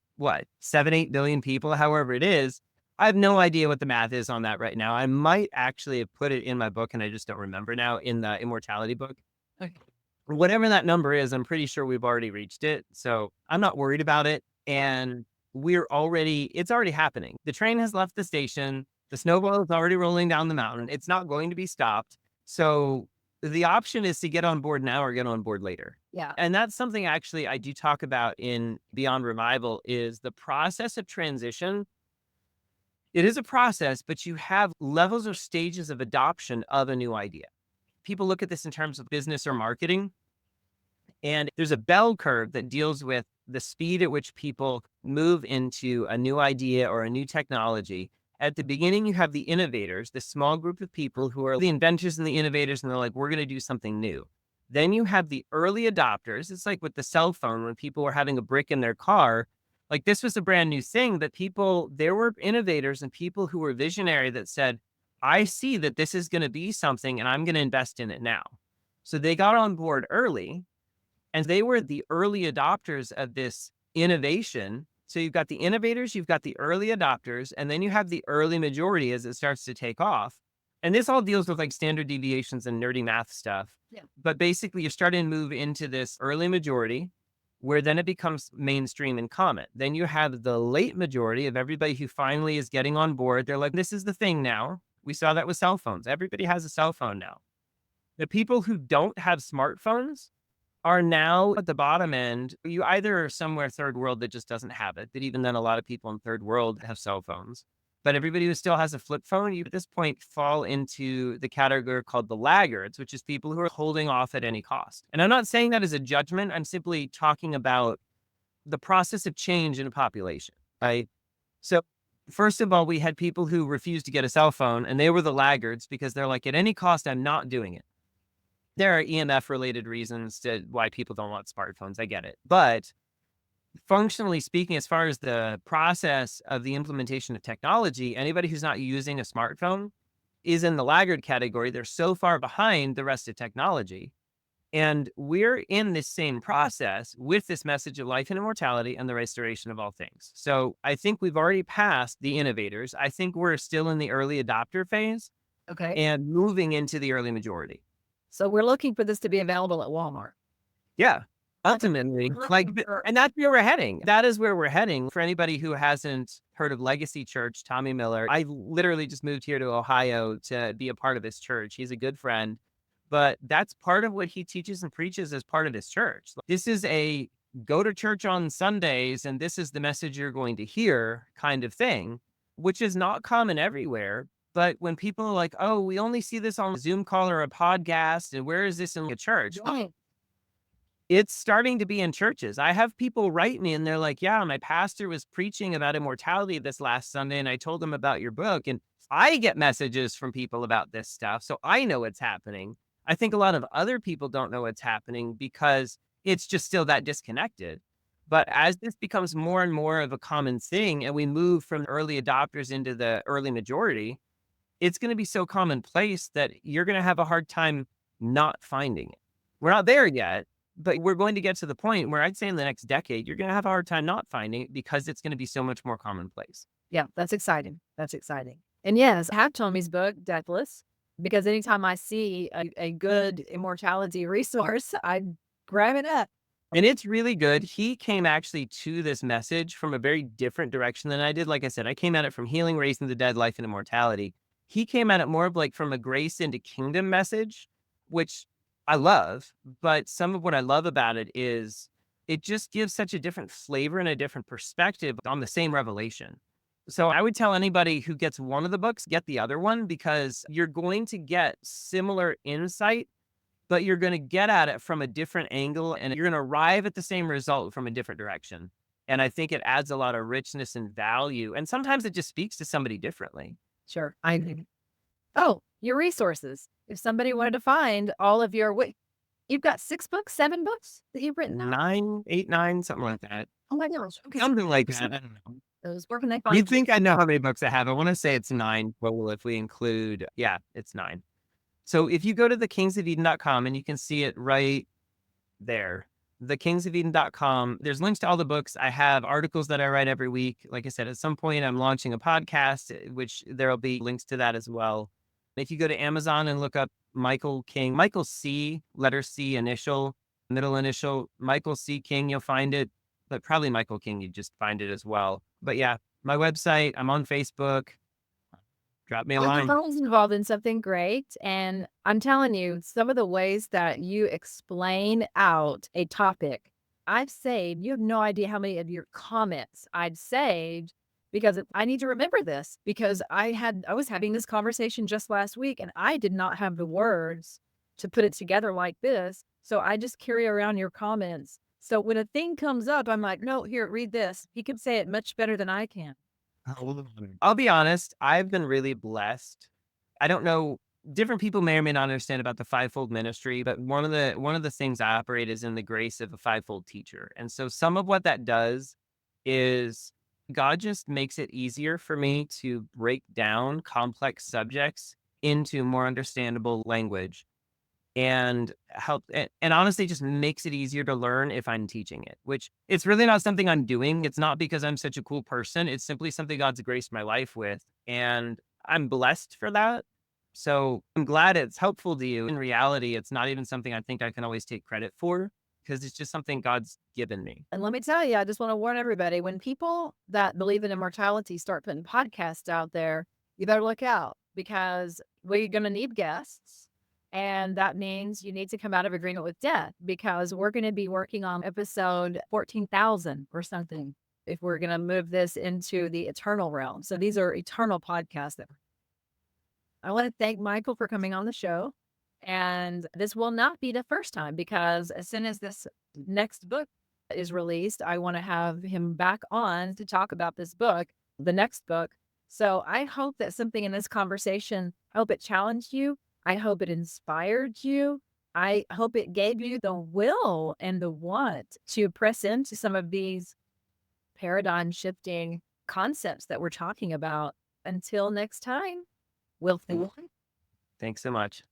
7, 8 billion people, however it is, I have no idea what the math is on that right now. I might actually have put it in my book and I just don't remember now, in the Immortality book. Okay. Whatever that number is, I'm pretty sure we've already reached it. So I'm not worried about it. And it's already happening. The train has left the station. The snowball is already rolling down the mountain. It's not going to be stopped. So the option is to get on board now or get on board later. Yeah. And that's something actually I do talk about in Beyond Revival, is the process of transition. It is a process, but you have levels or stages of adoption of a new idea. People look at this in terms of business or marketing, and there's a bell curve that deals with the speed at which people move into a new idea or a new technology. At the beginning, you have the innovators, the small group of people who are the inventors and the innovators, and they're like, we're going to do something new. Then you have the early adopters. It's like with the cell phone, when people were having a brick in their car, like this was a brand new thing, but there were innovators and people who were visionary that said, I see that this is going to be something and I'm going to invest in it now. So they got on board early, and they were the early adopters of this innovation. So you've got the innovators, you've got the early adopters, and then you have the early majority as it starts to take off. And this all deals with like standard deviations and nerdy math stuff. Yeah. But basically, you're starting to move into this early majority, where then it becomes mainstream and common. Then you have the late majority of everybody who finally is getting on board. They're like, this is the thing now. We saw that with cell phones. Everybody has a cell phone now. The people who don't have smartphones are now at the bottom end. You either are somewhere third world that just doesn't have it, but even then, a lot of people in third world have cell phones. But everybody who still has a flip phone, you at this point fall into the category called the laggards, which is people who are holding off at any cost. And I'm not saying that as a judgment. I'm simply talking about the process of change in a population, right? So first of all, we had people who refused to get a cell phone, and they were the laggards because they're like, at any cost, I'm not doing it. There are EMF related reasons to why people don't want smartphones. I get it. But functionally speaking, as far as the process of the implementation of technology, anybody who's not using a smartphone is in the laggard category. They're so far behind the rest of technology. And we're in this same process with this message of life and immortality and the restoration of all things. So I think we've already passed the innovators. I think we're still in the early adopter phase Okay. and moving into the early majority. So we're looking for this to be available at Walmart. Yeah. Ultimately, and that's where we're heading. That is where we're heading. For anybody who hasn't heard of Legacy Church, Tommy Miller, I literally just moved here to Ohio to be a part of this church. He's a good friend, but that's part of what he teaches and preaches as part of his church. This is a go to church on Sundays and this is the message you're going to hear kind of thing, which is not common everywhere. But when people are like, oh, we only see this on a Zoom call or a podcast, and where is this in a church? Right. It's starting to be in churches. I have people write me and they're like, yeah, my pastor was preaching about immortality this last Sunday and I told them about your book. And I get messages from people about this stuff. So I know it's happening. I think a lot of other people don't know what's happening because it's just still that disconnected. But as this becomes more and more of a common thing and we move from early adopters into the early majority, it's going to be so commonplace that you're going to have a hard time not finding it. We're not there yet, but we're going to get to the point where I'd say in the next decade, you're going to have a hard time not finding it because it's going to be so much more commonplace. Yeah, that's exciting. That's exciting. And yes, I have Tommy's book, Deathless, because anytime I see a good immortality resource, I grab it up. And it's really good. He came actually to this message from a very different direction than I did. Like I said, I came at it from healing, raising the dead, life, and immortality. He came at it more of like from a grace into kingdom message, which I love. But some of what I love about it is it just gives such a different flavor and a different perspective on the same revelation. So I would tell anybody who gets one of the books, get the other one because you're going to get similar insight, but you're going to get at it from a different angle and you're going to arrive at the same result from a different direction. And I think it adds a lot of richness and value. And sometimes it just speaks to somebody differently. Sure. I agree. Oh, your resources. If somebody wanted to find all of your, you've got 6 books, 7 books that you've written out? 9, 8, 9, something like that. Oh my gosh. Okay. Something like that. I don't know. Those, where can they You find think I know how many books I have? I want to say it's 9. Well, if we include, yeah, it's 9. So if you go to thekingsofeden.com and you can see it right there, thekingsofeden.com, there's links to all the books. I have articles that I write every week. Like I said, at some point I'm launching a podcast, which there'll be links to that as well. If you go to Amazon and look up Michael King, Michael C, letter C, initial, middle initial, Michael C. King, you'll find it. But probably Michael King, you just find it as well. But yeah, my website, I'm on Facebook. Drop me a line. I was involved in something great. And I'm telling you, some of the ways that you explain out a topic, I've saved, you have no idea how many of your comments I'd saved because I need to remember this because I was having this conversation just last week and I did not have the words to put it together like this. So I just carry around your comments. So when a thing comes up, I'm like, no, here, read this. He can say it much better than I can. I'll be honest, I've been really blessed. I don't know, different people may or may not understand about the fivefold ministry, but one of the things I operate is in the grace of a fivefold teacher. And so some of what that does is God just makes it easier for me to break down complex subjects into more understandable language and help and honestly just makes it easier to learn if I'm teaching it, which it's really not something I'm doing. It's not because I'm such a cool person. It's simply something God's graced my life with. And I'm blessed for that. So I'm glad it's helpful to you. In reality, it's not even something I think I can always take credit for because it's just something God's given me. And let me tell you, I just want to warn everybody, when people that believe in immortality start putting podcasts out there, you better look out because we're going to need guests. And that means you need to come out of agreement with death because we're going to be working on episode 14,000 or something if we're going to move this into the eternal realm. So these are eternal podcasts. I want to thank Michael for coming on the show. And this will not be the first time because as soon as this next book is released, I want to have him back on to talk about this book, the next book. So I hope that something in this conversation, I hope it challenged you. I hope it inspired you. I hope it gave you the will and the want to press into some of these paradigm shifting concepts that we're talking about. Until next time, we'll see. Thanks so much.